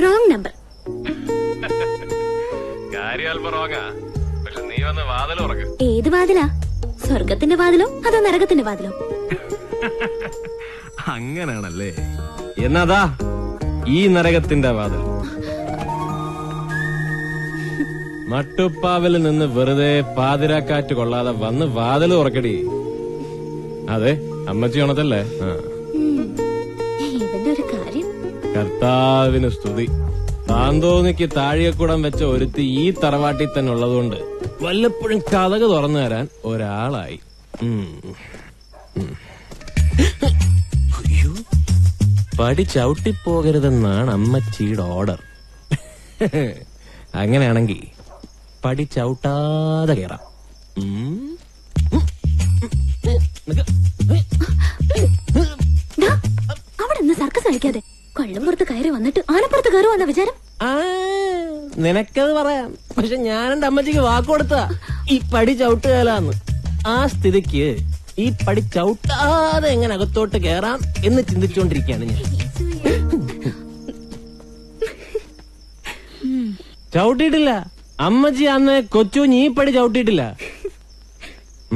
Wrong number. ഏത് വാതിലാ? സ്വർഗത്തിന്റെ വാതിലോ അതോ നരകത്തിന്റെ വാതിലോ? അങ്ങനാണല്ലേ. എന്നതാ ഈ നരകത്തിന്റെ വാതിൽ. മട്ടുപ്പാവിൽ നിന്ന് വെറുതെ പാതിരാക്കാറ്റ് കൊള്ളാതെ വന്ന് വാതിൽ തുറക്കടി. അതെ, അമ്മച്ചി ഉണത്തല്ലേ? ഇവന്റെ ഒരു കാര്യം. കർത്താവിന് സ്തുതി. താന്തോന്നിക്ക് താഴികക്കുടം വെച്ച ഒരുത്തി ഈ തറവാട്ടിൽ തന്നെ ഉള്ളതുകൊണ്ട് വല്ലപ്പോഴും കതക് തുറന്നു തരാൻ ഒരാളായി. പടി ചവിട്ടിപ്പോകരുതെന്നാണ് അമ്മച്ചിയുടെ ഓർഡർ. അങ്ങനെയാണെങ്കിൽ പടി ചവിട്ടാതെ കയറാം. അവിടെ നിന്ന് സർക്കസ് കളിക്കാതെ കൊള്ളംപുറത്ത് കയറി വന്നിട്ട് ആനപ്പുറത്ത് കയറി വന്ന വിചാരം. നിനക്കത് പറയാം, പക്ഷെ ഞാൻ എന്റെ അമ്മച്ചിക്ക് വാക്കുകൊടുത്ത ഈ പടി ചവിട്ടുകാലാന്ന്. ആ സ്ഥിതിക്ക് ഈ പടി ചവിട്ടാതെ എങ്ങനെ അകത്തോട്ട് കയറാം എന്ന് ചിന്തിച്ചുകൊണ്ടിരിക്കുകയാണ് ഞാൻ. ചവിട്ടിയിട്ടില്ല അമ്മച്ചി, അന്ന് കൊച്ചു ഈ പടി ചവിട്ടിയിട്ടില്ല.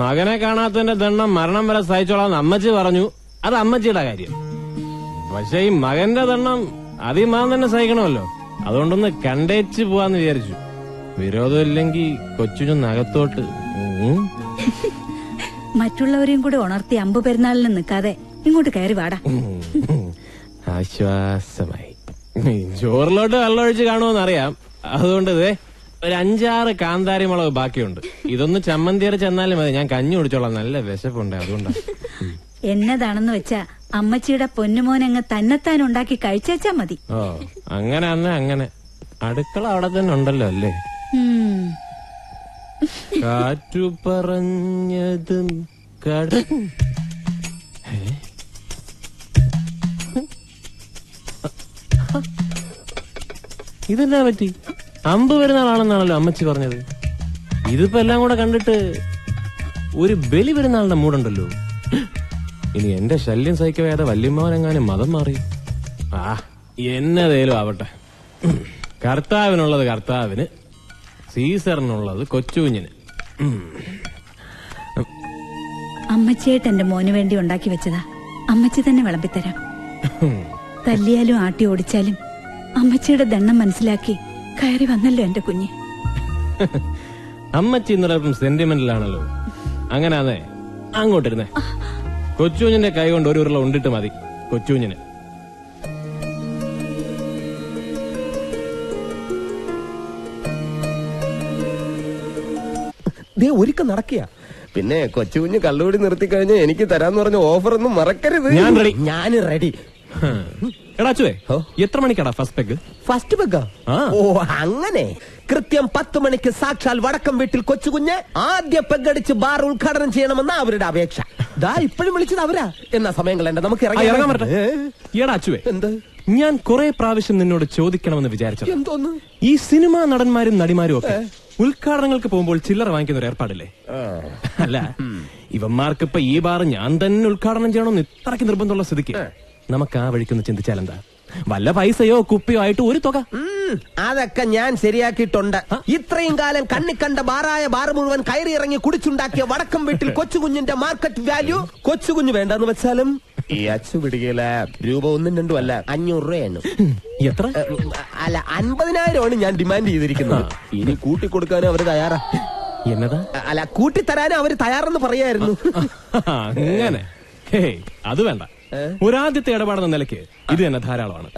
മകനെ കാണാത്തതിന്റെ ദണ്ണം മരണം വരെ സഹിച്ചോളാന്ന് അമ്മച്ചി പറഞ്ഞു. അത് അമ്മച്ചിയുടെ കാര്യം. പക്ഷെ ഈ മകന്റെ ദണ്ണം അതിമാൻ തന്നെ സഹിക്കണമല്ലോ. അതുകൊണ്ടൊന്ന് കണ്ടേച്ച് പോവാന്ന് വിചാരിച്ചു. വിരോധമില്ലെങ്കിൽ കൊച്ചുഞ്ഞൊന്ന് അകത്തോട്ട്. മറ്റുള്ളവരെയും കൂടെ ഉണർത്തി അമ്പ് പെരുന്നാളിന് നിൽക്കാതെ ഇങ്ങോട്ട് കയറി വാടാ. ആശ്വാസമായി. ചോറിലോട്ട് വെള്ളമൊഴിച്ച് കാണുമെന്നറിയാം. അതുകൊണ്ട് ഒരു 5-6 കാന്താരി മുളക് ബാക്കിയുണ്ട്. ഇതൊന്ന് ചമ്മന്തിയറി ചെന്നാലും മതി. ഞാൻ കഞ്ഞി കുടിച്ചോളാം, നല്ല വിശപ്പുണ്ട്. അതുകൊണ്ടാ. എന്നതാണെന്ന് വെച്ചാ അമ്മച്ചിയുടെ പൊന്നുമോനങ്ങ് തന്നെത്താൻ ഉണ്ടാക്കി കഴിച്ചാ മതി. ഓ, അങ്ങനെ അങ്ങനെ. അടുക്കള അവിടെ തന്നെ ഉണ്ടല്ലോ അല്ലേ? കാറ്റു പറഞ്ഞതും ഇതെന്നാ പറ്റി? അമ്പ് പെരുന്നാളാണെന്നാണല്ലോ അമ്മച്ചി പറഞ്ഞത്. ഇതിപ്പോ എല്ലാം കൂടെ കണ്ടിട്ട് ഒരു ബലി പെരുന്നാളിന്റെ മൂടുണ്ടല്ലോ. ഇനി എന്റെ ശല്യം സഹിക്കവേ വല്യമ്മവനെങ്ങാനും മതം മാറി. എന്നതേലും ആവട്ടെ. കർത്താവിനുള്ളത് കർത്താവിന്, സീസറിനുള്ളത് കൊച്ചുകുഞ്ഞിന്. അമ്മച്ചിയായിട്ട് എന്റെ മോന് വേണ്ടി ഉണ്ടാക്കി വെച്ചതാ. അമ്മച്ചി തന്നെ വിളമ്പിത്തരാം. തല്ലിയാലും ആട്ടി ഓടിച്ചാലും അമ്മച്ചിയുടെ ദണ്ണം മനസ്സിലാക്കി കയറി വന്നല്ലോ എന്റെ കുഞ്ഞ്. അമ്മച്ചി ഇന്നലപ്പം സെന്റിമെന്റിലാണല്ലോ. അങ്ങനെ അതെ, അങ്ങോട്ടിരുന്നേ. കൊച്ചുകുഞ്ഞിന്റെ കൈ കൊണ്ട് ഒരു ഉരുള ഉണ്ടിട്ട് മതി കൊച്ചുകുഞ്ഞിന്. ഒരിക്കൽ നടക്കുക. പിന്നെ കൊച്ചുകുഞ്ഞ് കള്ളുകൂടി നിർത്തിക്കഴിഞ്ഞാൽ എനിക്ക് തരാന്ന് പറഞ്ഞ ഓഫർ ഒന്നും മറക്കരുത്. ഞാൻ റെഡി. എടാച്ചുവേ, എത്ര മണിക്കാടാ ഫസ്റ്റ് പെഗ്? First peg? ഓ അങ്ങനെ. കൃത്യം 10 മണിക്ക് സാക്ഷാൽ വടക്കം വീട്ടിൽ കൊച്ചുകുഞ്ഞ് ആദ്യ പെഗടിച്ച് ബാർ ഉദ്ഘാടനം ചെയ്യണമെന്ന അവരുടെ അപേക്ഷ. ദാ ഇപ്പോഴും വിളിച്ചത് അവരാ. എന്നാ സമയം കളയണ്ട, നമുക്ക് ഇറങ്ങാൻ പറ്റേ. എടാച്ചുവേ, എന്ത്? ഞാൻ കുറെ പ്രാവശ്യം നിന്നോട് ചോദിക്കണമെന്ന് വിചാരിച്ചു. എന്തോന്ന്? ഈ സിനിമാ നടന്മാരും നടിമാരും ഒക്കെ ഉദ്ഘാടനങ്ങൾക്ക് പോകുമ്പോൾ ചില്ലറ വാങ്ങിക്കുന്ന ഒരു ഏർപ്പാടില്ലേ? അല്ല, ഇവന്മാർക്ക് ഇപ്പൊ ഈ ബാർ ഞാൻ തന്നെ ഉദ്ഘാടനം ചെയ്യണമെന്ന് ഇത്രയ്ക്ക് നിർബന്ധമുള്ള സ്ഥിതിക്ക് നമുക്ക് ആ വഴിക്കൊന്ന് ചിന്തിച്ചാലെന്താ? വല്ല പൈസയോ കുപ്പിയോ ആയിട്ട് ഒരു തുക. അതൊക്കെ ഞാൻ ശരിയാക്കിയിട്ടുണ്ട്. ഇത്രയും കാലം കണ്ണിക്കണ്ട ബാറായ ബാർ മുഴുവൻ കയറി ഇറങ്ങി കുടിച്ചുണ്ടാക്കിയ വടക്കം വീട്ടിൽ കൊച്ചുകുഞ്ഞിന്റെ മാർക്കറ്റ് വാല്യൂ കൊച്ചുകുഞ്ഞ് വേണ്ടെന്ന് വെച്ചാലും ഈ അച്ചു പിടിക്കല രൂപ 1 2 അല്ല 500 രൂപയാണ്. എത്ര? അല്ല 50,000 ഞാൻ ഡിമാൻഡ് ചെയ്തിരിക്കുന്നത്. ഇനി കൂട്ടിക്കൊടുക്കാനും അവര് തയ്യാറാ. എന്നതാ? അല്ല, കൂട്ടിത്തരാനും അവര് തയ്യാറെന്ന് പറയായിരുന്നു. അങ്ങനെ അത് വേണ്ട. ഒരാദ്യത്തെ ഇടപാടെന്ന നിലയ്ക്ക് ഇത് തന്നെ ധാരാളമാണ്.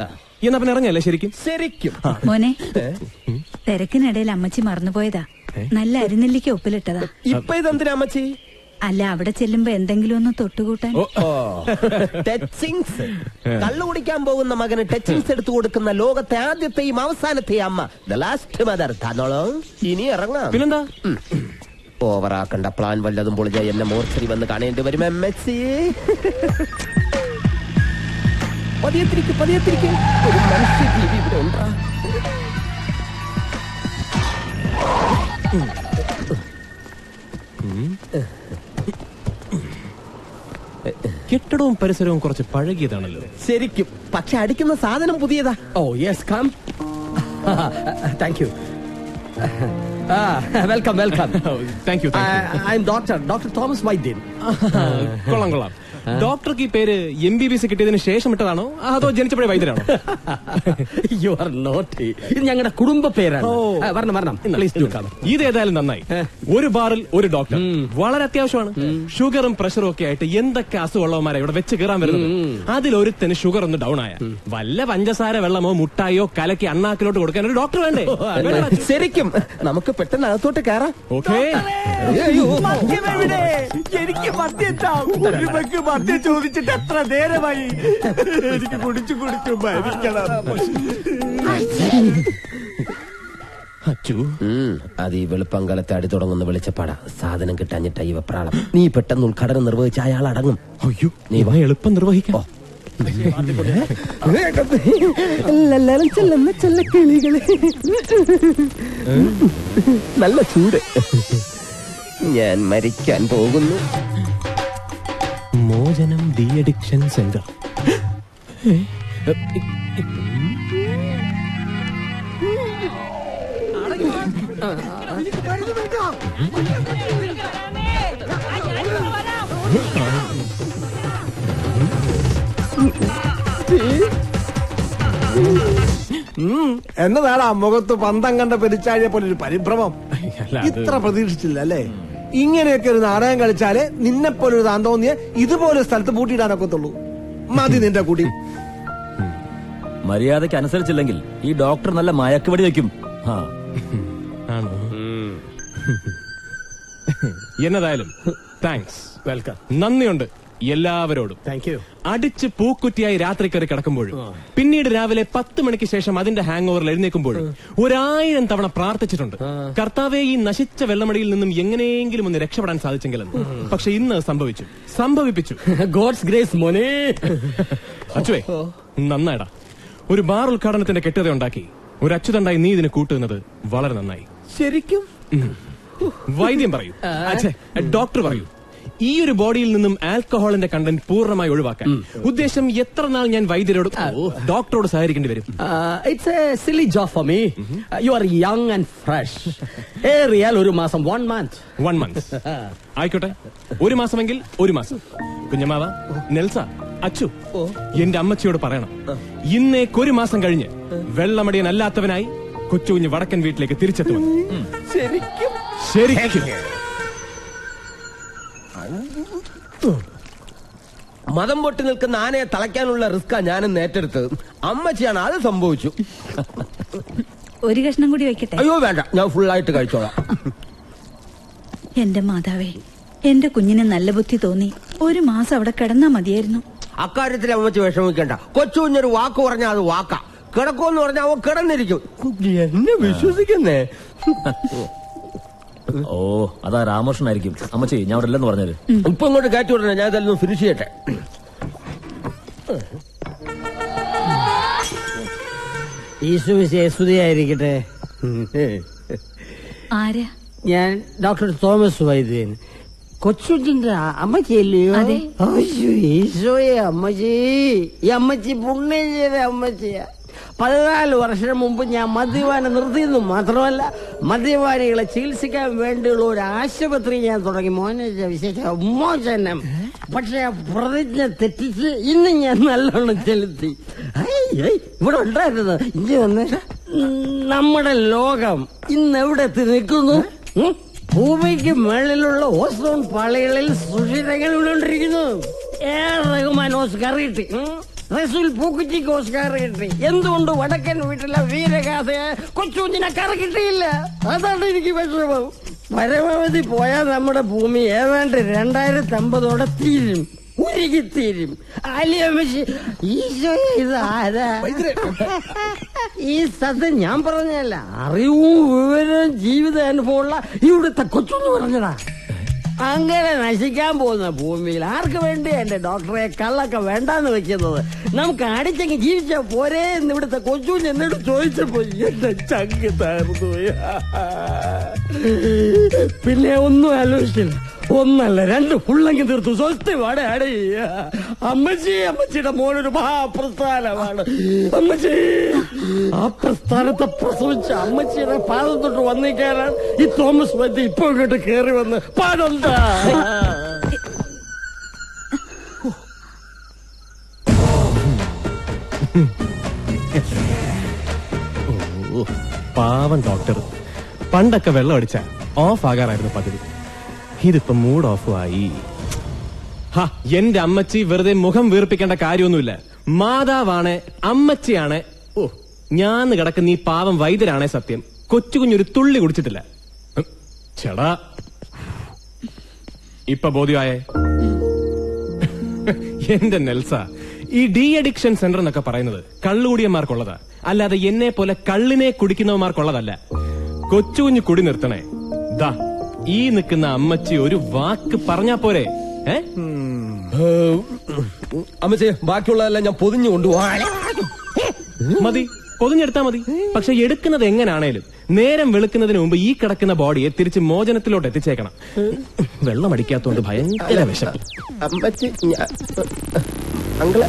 എന്നാ പിന്നെ ഇറങ്ങല്ലേ? ശരിക്കും മോനെ, തിരക്കിനിടയിൽ അമ്മച്ചി മറന്നുപോയതാ. നല്ല അരിനെല്ലിക്ക് ഒപ്പിലിട്ടതാ. ഇപ്പൊ ഇതെന്തിനാ അമ്മച്ചി? അല്ല, അവിടെ ചെല്ലുമ്പോ എന്തെങ്കിലും ഒന്ന് തൊട്ടുകൂട്ടാൻ. ടച്ചിങ്സ്. കള്ളു കുടിക്കാൻ പോകുന്ന മകന് ടച്ചിങ്സ് എടുത്തു കൊടുക്കുന്ന ലോകത്തെ ആദ്യത്തെയും അവസാനത്തെയും അമ്മ, ദ ലാസ്റ്റ് മദർ. തന്നോളോ, ഇനി ഇറങ്ങാം. പിന്നെന്താ? ഓവറാക്കണ്ട. പ്ലാൻ വല്ലതും പൊളിഞ്ഞ എന്നെ മോർച്ചറി വന്ന് കാണേണ്ടി വരും. എംഎച്ചി പതിയത്തിരിക്കും ഒരു മനുഷ്യ ജീവി ഇവിടെ ഉണ്ടാ. കെട്ടിട കവാടവും പരിസരവും കുറച്ച് പഴകിയതാണല്ലോ. ശരിക്കും. പക്ഷെ അടിക്കുന്ന സാധനം പുതിയതാ. Oh yes come. Thank you. Welcome welcome. Thank you. I am doctor Thomas വൈദ്യൻ. കൊള്ളാം കൊള്ളാം. ഡോക്ടർക്ക് ഈ പേര് MBBS കിട്ടിയതിന് ശേഷം ഇട്ടതാണോ അതോ ജനിച്ചപ്പോഴേ വൈദ്യരാണോ? You are not. ഇത് ഞങ്ങളുടെ കുടുംബ പേരാണ്. വരണം പ്ലീസ് ഡു കം. ഇതേതായാലും നന്നായി. ഒരു ബാറിൽ ഒരു ഡോക്ടർ വളരെ അത്യാവശ്യമാണ്. ഷുഗറും പ്രഷറും ഒക്കെ ആയിട്ട് എന്തൊക്കെ അസുഖമുള്ളവന്മാരെ ഇവിടെ വെച്ച് കയറാൻ വരുന്നത്. അതിലൊരുത്തന് ഷുഗർ ഒന്ന് ഡൗൺ ആയ വല്ല പഞ്ചസാര വെള്ളമോ മുട്ടായോ കലക്കി അണ്ണാക്കിലോട്ട് കൊടുക്കാൻ ഒരു ഡോക്ടർ വേണ്ടേ? ശരിക്കും നമുക്ക് പെട്ടെന്ന് അകത്തോട്ട് കയറാം. ഓക്കേ. എനിക്ക് മദ്യം ചോദിച്ചിട്ട് എത്ര നേരമായി. എനിക്ക് കുടിച്ചു മരിക്കണം. അച്ചു, അത് ഈ വെളുപ്പങ്കാലത്തെ അടി തുടങ്ങുന്ന വെളിച്ചപ്പാടാ. സാധനം കിട്ടാഞ്ഞിട്ട ഈ വെപ്രാളം. നീ പെട്ടെന്ന് ഉദ്ഘാടനം നിർവഹിച്ച അയാൾ അടങ്ങും. അയ്യോ, നീ എളുപ്പം നിർവഹിക്കാം. നല്ല ചൂട്. ഞാൻ മരിക്കാൻ പോകുന്നു. മോചനം ഡി അഡിക്ഷൻ സെന്റർ. എന്നതാണ് ആ മുഖത്ത് പന്തം കണ്ട പെരിച്ചാഴിയെ പോലെ ഒരു പരിഭ്രമം. ഇത്ര പ്രതീക്ഷിച്ചില്ല അല്ലേ? ഇങ്ങനെയൊക്കെ ഒരു നാടകം കളിച്ചാലേ നിന്നെപ്പോലെ ഒരു താന്തോന്നിയ ഇതുപോലെ സ്ഥലത്ത് പൂട്ടിയിടാനൊക്കത്തുള്ളൂ. മതി നിന്റെ കൂടി. മര്യാദയ്ക്ക് അനുസരിച്ചില്ലെങ്കിൽ ഈ ഡോക്ടർ നല്ല മയക്കുവെടി വയ്ക്കും. ആണോ? എന്നതായാലും താങ്ക്സ്. വെൽക്കം. നന്ദിയുണ്ട് എല്ലാവരോടും. Thank you. അടിച്ച് പൂക്കുറ്റിയായി രാത്രി കയറി കിടക്കുമ്പോഴും പിന്നീട് രാവിലെ 10 മണിക്ക് ശേഷം അതിന്റെ ഹാങ് ഓവറിൽ എഴുന്നേൽക്കുമ്പോഴും 1000 തവണ പ്രാർത്ഥിച്ചിട്ടുണ്ട്, കർത്താവെ ഈ നശിച്ച വെള്ളമടിയിൽ നിന്നും എങ്ങനെയെങ്കിലും ഒന്ന് രക്ഷപ്പെടാൻ സാധിച്ചെങ്കിലെന്ന്. പക്ഷെ ഇന്ന് സംഭവിപ്പിച്ചു. ഗോഡ്സ് ഗ്രേസ് മോനെ. അച്ചുവേ, നന്നായിടാ. ഒരു ബാർ ഉദ്ഘാടനത്തിന്റെ കെട്ടുകഥ ഉണ്ടാക്കി ഒരു അച്ചുതണ്ടായി നീ ഇതിന് കൂട്ടുന്നത് വളരെ നന്നായി. ശരിക്കും വൈദ്യം പറയൂ, ഡോക്ടർ പറയൂ. ഈ ഒരു ബോഡിയിൽ നിന്നും ആൽക്കഹോളിന്റെ കണ്ടന്റ് പൂർണ്ണമായി ഒഴിവാക്കാൻ ഉദ്ദേശം എത്ര നാൾ ഞാൻ വൈദ്യരോട് ഡോക്ടറോട് സഹകരിക്കേണ്ടി വരും? It's a silly job for me. You are young and fresh. ഏറിയാൽ ഒരു മാസം, 1 month. 1 month ആയിക്കോട്ടെ. 1 മാസമെങ്കിൽ 1 മാസം. കുഞ്ഞമാവ, നെൽസ, അച്ചു, എന്റെ അമ്മച്ചിയോട് പറയണം, ഇന്നേക്കൊരു മാസം കഴിഞ്ഞ് വെള്ളമടിയനല്ലാത്തവനായി കൊച്ചുകുഞ്ഞ് വടക്കൻ വീട്ടിലേക്ക് തിരിച്ചെത്തുമെന്ന്. ശരിക്കും മതം പൊട്ടി നിൽക്കുന്ന ആനയെ തളയ്ക്കാനുള്ള റിസ്കാ ഞാനും ഏറ്റെടുത്തത്. അമ്മച്ചിയാണ് അത് സംഭവിച്ചു. ഒരു കഷ്ണം കൂടി വെക്കട്ടെ? അയ്യോ വേണ്ട, ഞാൻ ഫുള്ളായിട്ട് കഴിച്ചോളാം. എന്റെ മാതാവേ, എന്റെ കുഞ്ഞിന് നല്ല ബുദ്ധി തോന്നി 1 മാസം അവിടെ കിടന്നാ മതിയായിരുന്നു. അക്കാര്യത്തിൽ അമ്മച്ചി വിഷമിക്കണ്ട. കൊച്ചു കുഞ്ഞൊരു വാക്ക് പറഞ്ഞാൽ അത് വാക്കാ. കിടക്കുമെന്ന് പറഞ്ഞാൽ അവൻ കിടന്നിരിക്കും. എന്നെ വിശ്വസിക്കുന്നേ. ഓ, അതാ രാമകൃഷ്ണനായിരിക്കും. അമ്മച്ചി, ഞാൻ അവിടെ ഇല്ലെന്ന് പറഞ്ഞത്. ഇപ്പൊ ഇങ്ങോട്ട് കയറ്റി വിടണേ, ഞാൻ ഇതെല്ലാം ഫിനിഷ് ചെയ്യട്ടെ. ഈശ്വരിയായിരിക്കട്ടെ. ആരാ? ഞാൻ ഡോക്ടർ തോമസ് വൈദ്യൻ. കൊച്ചുജിന്റെ അമ്മച്ചിയല്ലയോ? അതെ. ഈശോയെ അമ്മച്ചി, ഈ അമ്മച്ചി പുണ്യം ചെയ്ത അമ്മച്ചിയാ. 14 വർഷം മുമ്പ് ഞാൻ മദ്യപാനം നിർത്തിയെന്നു മാത്രമല്ല, മദ്യപാനികളെ ചികിത്സിക്കാൻ വേണ്ടിയുള്ള ഒരു ആശുപത്രി ഞാൻ തുടങ്ങി. മോനെ വിശേഷ മോചനം. പക്ഷെ ആ പ്രതിജ്ഞ തെറ്റിച്ച് ഇന്ന് ഞാൻ നല്ലോണം ചെലുത്തി. ഇവിടെ ഉണ്ടായിരുന്നത് ഇനി വന്ന് നമ്മുടെ ലോകം ഇന്ന് എവിടെ എത്തി നിൽക്കുന്നു? ഭൂമിക്ക് മേളിലുള്ള ഓസോൺ പാളികളിൽ സുഷിരങ്ങൾ വീണുകൊണ്ടിരിക്കുന്നു. റഹ്മാൻ ഓസ്കാർ കിട്ടി, റസൂൽ പൂക്കുറ്റിക്ക് ഓസ്കാർ കിട്ടി. എന്തുകൊണ്ട് വടക്കൻ വീട്ടിലെ വീരഗാഥയെ കൊച്ചുകുഞ്ഞിനെ കിട്ടിയില്ല? അതാണ് എനിക്ക് വിഷമം. പരമാവധി പോയാൽ നമ്മുടെ ഭൂമി ഏതാണ്ട് 2050 തീരും, ഉരുകിത്തീരും. ഇത് ആരാ? ഈ സത്യം ഞാൻ പറഞ്ഞല്ല, അറിവും വിവരവും ജീവിതാനുഭവമുള്ള ഇവിടുത്തെ കൊച്ചുന്ന് പറഞ്ഞതാ. അങ്ങനെ നശിക്കാൻ പോകുന്ന ഭൂമിയിൽ ആർക്ക് വേണ്ടി എന്റെ ഡോക്ടറെ കള്ളൊക്കെ വേണ്ടാന്ന് വെക്കുന്നത്? നമുക്ക് അടിച്ചെങ്കിൽ ജീവിച്ച പോരേ എന്ന് ഇവിടുത്തെ കൊച്ചുകുഞ്ഞ് എന്നോട് ചോദിച്ചപ്പോ എന്റെ ചങ്ക് താർന്നു. പിന്നെ ഒന്നും ആലോചിച്ചില്ല, ഒന്നല്ല രണ്ട് ഫുള്ളെങ്കിൽ തീർത്തു സ്വസ്തി വാടേ. അമ്മച്ചി, അമ്മച്ചിയുടെ മോനൊരു മഹാപ്രസ്ഥാനമാണ്. അമ്മച്ചി ആ പ്രസ്ഥാനത്തെ പ്രസവിച്ച അമ്മച്ചിയുടെ പാദം തൊട്ട് വന്നിക്കാനാണ് ഈ തോമസ് വൈദ്യ ഇപ്പൊ ഇങ്ങോട്ട് കേറി വന്ന് പാടെന്താ. പാവം ഡോക്ടർ. പണ്ടൊക്കെ വെള്ളം അടിച്ച ഓഫ് ആകാറായിരുന്നു പതിവ്. ഇതിപ്പോ മൂഡ് ഓഫ് ആയി. എന്റെ അമ്മച്ചി വെറുതെ മുഖം വീർപ്പിക്കേണ്ട കാര്യമൊന്നുമില്ല. മാതാവാണ്, അമ്മച്ചിയാണ്. ഓ, ഞാൻ കിടക്കുന്ന ഈ പാവം വൈദ്യരാണേ സത്യം. കൊച്ചു കുഞ്ഞൊരു തുള്ളി കുടിച്ചിട്ടില്ല. ചേടാ, ഇപ്പൊ ബോധ്യമായേ? എന്റെ നെൽസ, ഈ ഡി അഡിക്ഷൻ സെന്റർ എന്നൊക്കെ പറയുന്നത് കള്ളുകുടിയന്മാർക്കുള്ളതാ, അല്ലാതെ എന്നെ പോലെ കള്ളിനെ കുടിക്കുന്നവന്മാർക്കുള്ളതല്ല. കൊച്ചുകുഞ്ഞു കുടി നിർത്തണേ. ദാ ഈ നിൽക്കുന്ന അമ്മച്ചി ഒരു വാക്ക് പറഞ്ഞാ പോരെ? അമ്മച്ചി, ബാക്കിയുള്ളതെല്ലാം ഞാൻ പൊതിഞ്ഞു കൊണ്ടുപോകാം. മതി, പൊതിഞ്ഞെടുത്താ മതി. പക്ഷെ എടുക്കുന്നത് എങ്ങനാണേലും നേരം വെളുക്കുന്നതിന് മുമ്പ് ഈ കിടക്കുന്ന ബോഡിയെ തിരിച്ച് മോചനത്തിലോട്ട് എത്തിച്ചേക്കണം. വെള്ളം അടിക്കാത്തോണ്ട് ഭയങ്കര വിഷം. അമ്മച്ചി, അങ്കിളെ